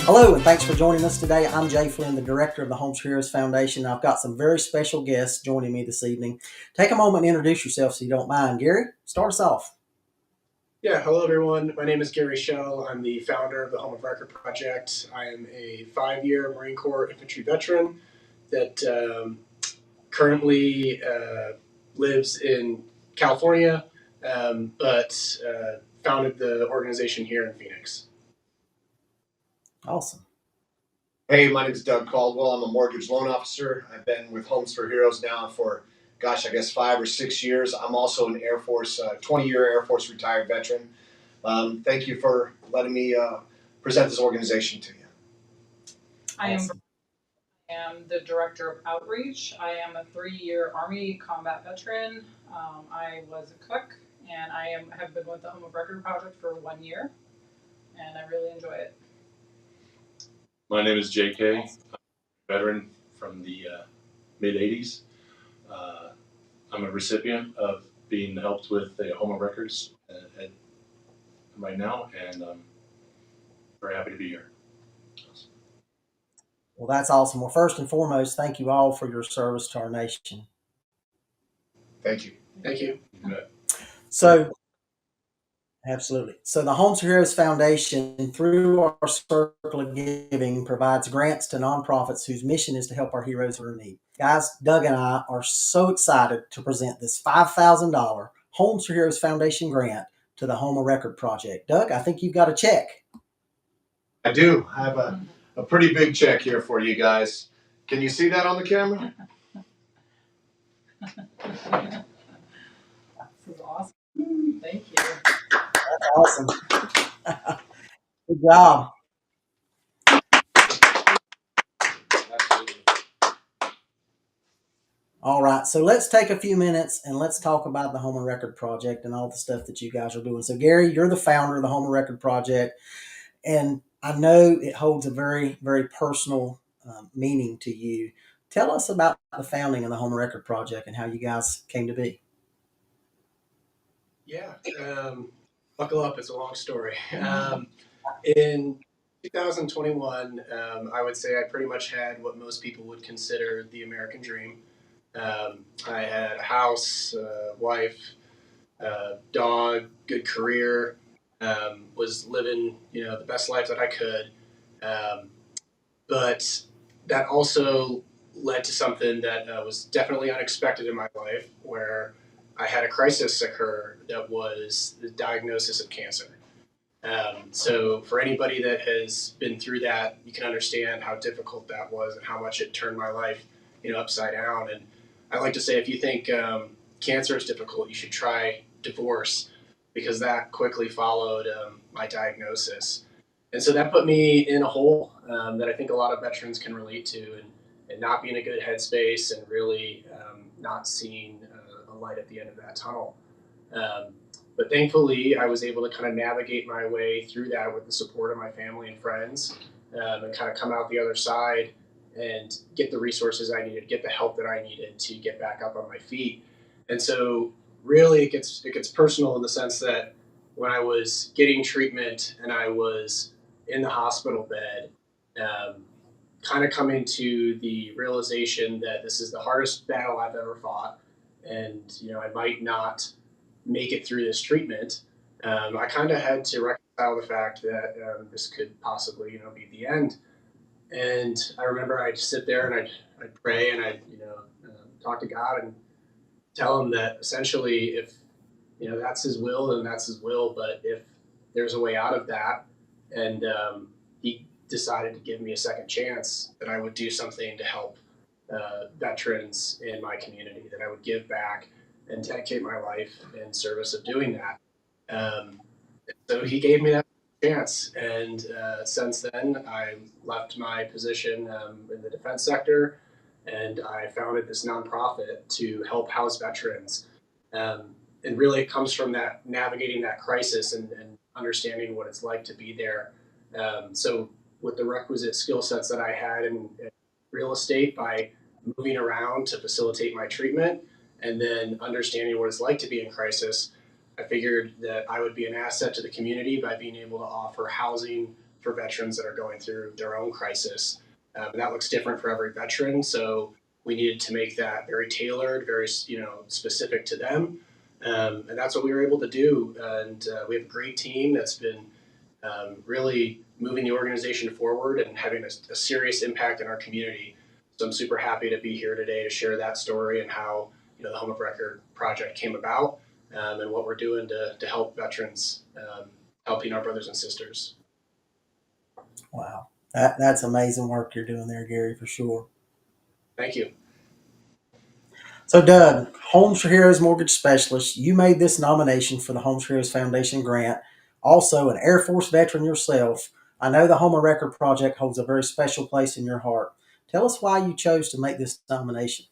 Hello, and thanks for joining us today. I'm Jay Flynn, the director of the Homes for Heroes Foundation. I've got some very special guests joining me this evening. Take a moment and introduce yourself so you don't mind. Gary, start us off. Yeah, hello everyone. My name is Gary Shell. I'm the founder of the Home of Record Project. I am a 5-year Marine Corps infantry veteran that currently lives in California, but founded the organization here in Phoenix. Awesome. Hey, my name is Doug Caldwell. I'm a mortgage loan officer. I've been with Homes for Heroes now for, I guess 5 or 6 years. I'm also an Air Force, 20-year Air Force retired veteran. Thank you for letting me present this organization to you. Awesome. I am the director of outreach. I am a 3-year Army combat veteran. I was a cook, and have been with the Home of Record Project for 1 year, and I really enjoy it. My name is JK, veteran from the mid 80s. I'm a recipient of being helped with the Home of Records right now, and I'm very happy to be here. Well, that's awesome. Well, first and foremost, thank you all for your service to our nation. Thank you. Thank you. So, absolutely. So, the Homes for Heroes Foundation, through our Circle of Giving, provides grants to nonprofits whose mission is to help our heroes who are in need. Guys, Doug and I are so excited to present this $5,000 Homes for Heroes Foundation grant to the Home of Record Project. Doug, I think you've got a check. I do. I have a pretty big check here for you guys. Can you see that on the camera? This is awesome. Thank you. That's awesome. Good job. Absolutely. All right, so let's take a few minutes and let's talk about the Home of Record Project and all the stuff that you guys are doing. So, Gary, you're the founder of the Home of Record Project, and I know it holds a very, very personal meaning to you. Tell us about the founding of the Home of Record Project and how you guys came to be. Yeah, buckle up. It's a long story. In 2021, I would say I pretty much had what most people would consider the American dream. I had a house, wife, dog, good career, was living, the best life that I could. Um, but that also led to something that was definitely unexpected in my life, where I had a crisis occur that was the diagnosis of cancer. So for anybody that has been through that, you can understand how difficult that was and how much it turned my life, upside down. And I like to say, if you think cancer is difficult, you should try divorce, because that quickly followed my diagnosis. And so that put me in a hole that I think a lot of veterans can relate to, and not be in a good headspace, and really not seeing a light at the end of that tunnel. Um, but thankfully, I was able to kind of navigate my way through that with the support of my family and friends, and kind of come out the other side and get the resources I needed, get the help that I needed to get back up on my feet. And so, really, it gets personal in the sense that when I was getting treatment and I was in the hospital bed, um, kind of coming to the realization that this is the hardest battle I've ever fought, and I might not make it through this treatment. I kind of had to reconcile the fact that this could possibly, be the end. And I remember I'd sit there and I'd pray, and I'd, talk to God and tell him that essentially, if, that's his will, then that's his will. But if there's a way out of that, and he decided to give me a second chance, that I would do something to help veterans in my community, that I would give back and dedicate my life in service of doing that. Um, so he gave me that chance, and since then, I left my position in the defense sector, and I founded this nonprofit to help house veterans. And really, it comes from that navigating that crisis, and understanding what it's like to be there. So, with the requisite skill sets that I had in real estate, by moving around to facilitate my treatment, and then understanding what it's like to be in crisis, I figured that I would be an asset to the community by being able to offer housing for veterans that are going through their own crisis. And that looks different for every veteran. So we needed to make that very tailored, very specific to them. And that's what we were able to do. And we have a great team that's been really moving the organization forward and having a serious impact in our community. So I'm super happy to be here today to share that story and how the Home of Record project came about, and what we're doing to help veterans, helping our brothers and sisters. Wow. That's amazing work you're doing there, Gary, for sure. Thank you. So, Doug, Homes for Heroes Mortgage Specialist, you made this nomination for the Homes for Heroes Foundation grant. Also, an Air Force veteran yourself, I know the Home of Record project holds a very special place in your heart. Tell us why you chose to make this nomination.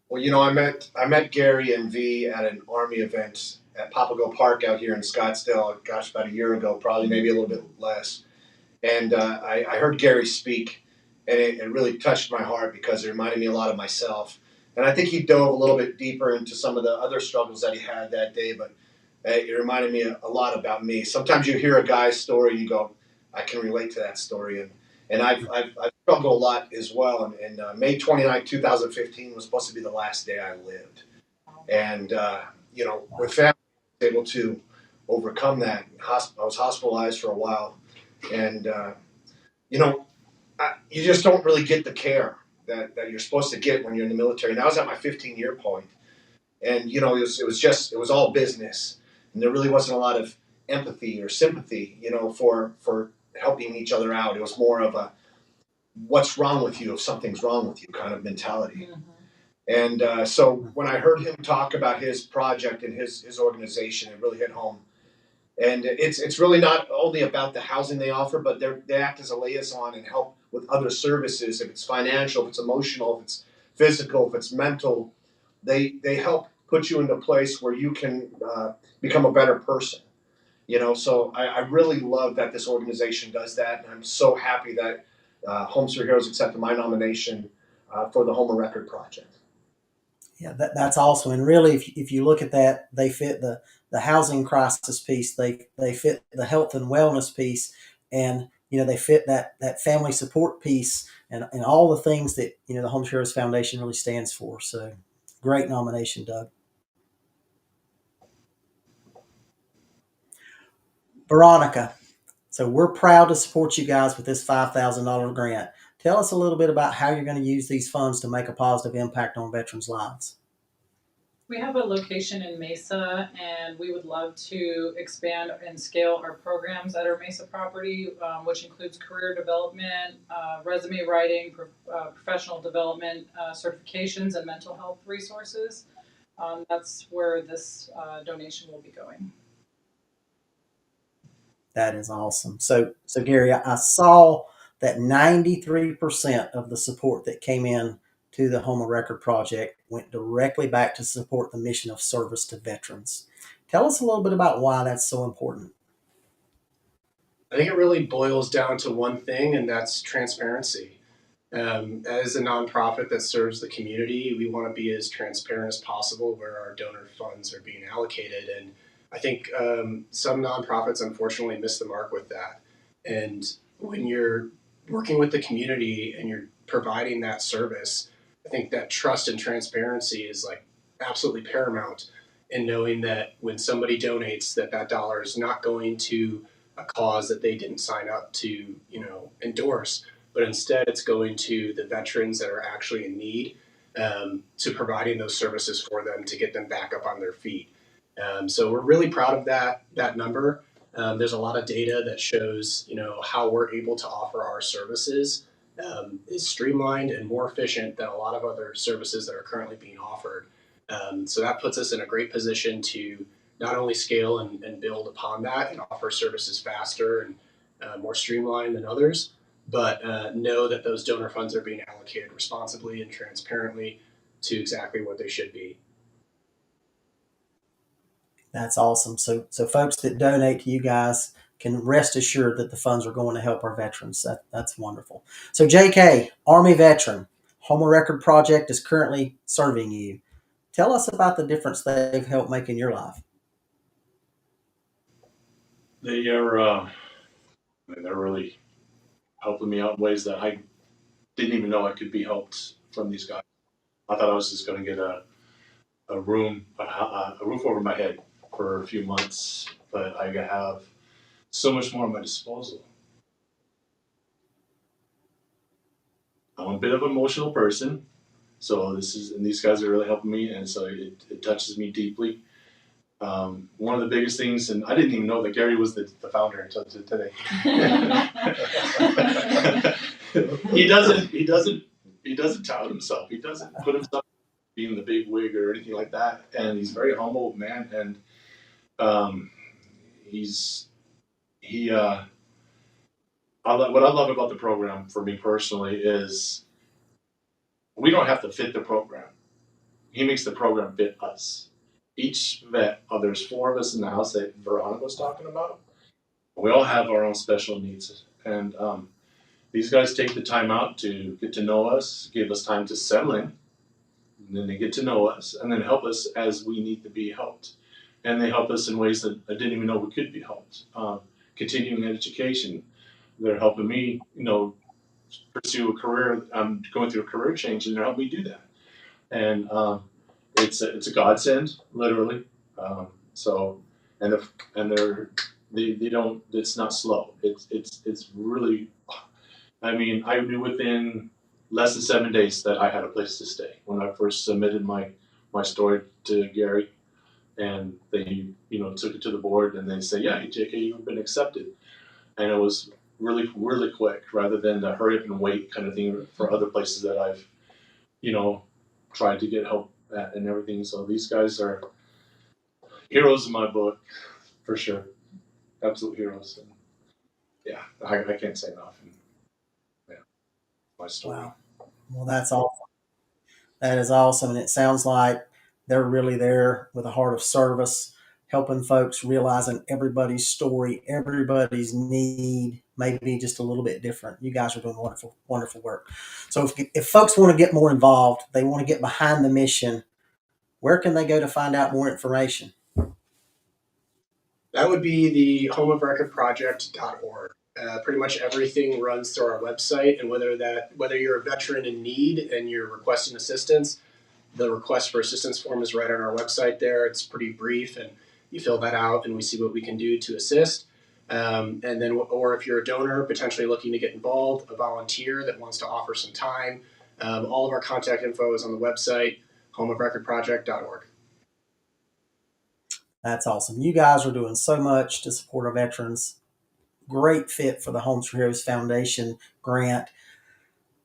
Well, I met Gary and V at an Army event at Papago Park out here in Scottsdale. Gosh, about a year ago, probably maybe a little bit less. And I heard Gary speak, and it really touched my heart because it reminded me a lot of myself. And I think he dove a little bit deeper into some of the other struggles that he had that day, but it reminded me a lot about me. Sometimes you hear a guy's story and you go, I can relate to that story. And I've struggled a lot as well. And May 29, 2015 was supposed to be the last day I lived. And, with family, I was able to overcome that. I was hospitalized for a while. And, you just don't really get the care that you're supposed to get when you're in the military. And I was at my 15-year point. And, it was all business. And there really wasn't a lot of empathy or sympathy, for helping each other out. It was more of a, what's wrong with you if something's wrong with you kind of mentality. Mhm. And so when I heard him talk about his project and his organization, it really hit home. And it's really not only about the housing they offer, but they act as a liaison and help with other services. If it's financial, if it's emotional, if it's physical, if it's mental, they help put you into a place where you can become a better person. So I really love that this organization does that, and I'm so happy that Homes for Heroes accepted my nomination for the Home of Record project. Yeah, that's awesome. And really, if you look at that, they fit the housing crisis piece. They fit the health and wellness piece, and they fit that family support piece, and all the things that the Home Heroes Foundation really stands for. So, great nomination, Doug. Veronica. So we're proud to support you guys with this $5,000 grant. Tell us a little bit about how you're going to use these funds to make a positive impact on veterans' lives. We have a location in Mesa, and we would love to expand and scale our programs at our Mesa property, which includes career development, resume writing, professional development, certifications, and mental health resources. That's where this donation will be going. That is awesome. So Gary, I saw that 93% of the support that came in to the Home of Record project went directly back to support the mission of service to veterans. Tell us a little bit about why that's so important. I think it really boils down to one thing, and that's transparency. As a nonprofit that serves the community, we want to be as transparent as possible where our donor funds are being allocated. And I think some nonprofits unfortunately miss the mark with that. And when you're working with the community and you're providing that service, I think that trust and transparency is like absolutely paramount in knowing that when somebody donates, that dollar is not going to a cause that they didn't sign up to, endorse, but instead it's going to the veterans that are actually in need, to providing those services for them to get them back up on their feet. So we're really proud of that number. There's a lot of data that shows how we're able to offer our services is streamlined and more efficient than a lot of other services that are currently being offered. So that puts us in a great position to not only scale and build upon that and offer services faster and more streamlined than others, but know that those donor funds are being allocated responsibly and transparently to exactly what they should be. That's awesome. So folks that donate to you guys can rest assured that the funds are going to help our veterans. That's wonderful. So JK, Army veteran, Home of Record Project is currently serving you. Tell us about the difference they've helped make in your life. They are I mean, they're really helping me out in ways that I didn't even know I could be helped from these guys. I thought I was just going to get a roof over my head for a few months, but I have so much more at my disposal. I'm a bit of an emotional person, so these guys are really helping me, and so it touches me deeply. One of the biggest things, and I didn't even know that Gary was the founder until today. He doesn't tout himself. He doesn't put himself being the big wig or anything like that, and he's a very humble man, and what I love about the program for me personally is we don't have to fit the program. He makes the program fit us. Each vet, there's 4 of us in the house that Veronica was talking about. We all have our own special needs, and these guys take the time out to get to know us, give us time to settle in, and then they get to know us, and then help us as we need to be helped. And they help us in ways that I didn't even know we could be helped. Continuing education, they're helping me, pursue a career. I'm going through a career change, and they're helping me do that. And it's a godsend, literally. They don't. It's not slow. It's really. I mean, I knew within less than 7 days that I had a place to stay when I first submitted my story to Gary, and they took it to the board, and they said, "Yeah, hey, JK, you've been accepted," and it was really really quick, rather than the hurry up and wait kind of thing for other places that I've tried to get help at and everything. So these guys are heroes in my book, for sure, absolute heroes. And yeah, I can't say enough. And, yeah, my story. Wow. Well, that's awesome. That is awesome. And it sounds like they're really there with a heart of service, helping folks, realizing everybody's story, everybody's need may be just a little bit different. You guys are doing wonderful, wonderful work. So if folks want to get more involved, they want to get behind the mission, where can they go to find out more information? That would be the homeofrecordproject.org. Pretty much everything runs through our website, and whether you're a veteran in need and you're requesting assistance, the request for assistance form is right on our website there. It's pretty brief, and you fill that out, and we see what we can do to assist. Or if you're a donor potentially looking to get involved, a volunteer that wants to offer some time, all of our contact info is on the website, homeofrecordproject.org. That's awesome. You guys are doing so much to support our veterans. Great fit for the Homes for Heroes Foundation grant.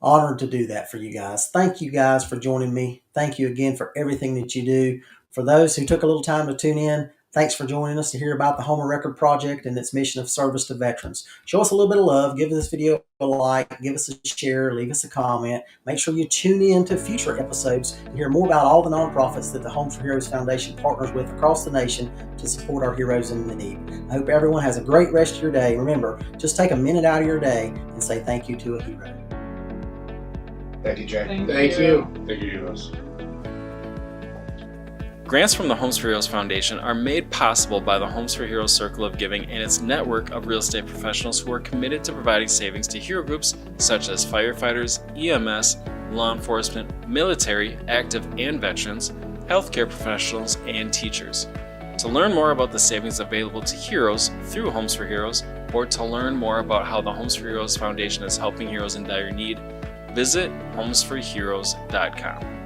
Honored to do that for you guys. Thank you guys for joining me. Thank you again for everything that you do. For those who took a little time to tune in, thanks for joining us to hear about the Home of Record Project and its mission of service to veterans. Show us a little bit of love. Give this video a like. Give us a share. Leave us a comment. Make sure you tune in to future episodes and hear more about all the nonprofits that the Homes for Heroes Foundation partners with across the nation to support our heroes in need. I hope everyone has a great rest of your day. Remember, just take a minute out of your day and say thank you to a hero. Thank you, Jay. Thank you. Thank you, heroes. Grants from the Homes for Heroes Foundation are made possible by the Homes for Heroes Circle of Giving and its network of real estate professionals who are committed to providing savings to hero groups such as firefighters, EMS, law enforcement, military, active and veterans, healthcare professionals, and teachers. To learn more about the savings available to heroes through Homes for Heroes, or to learn more about how the Homes for Heroes Foundation is helping heroes in dire need, visit homesforheroes.com.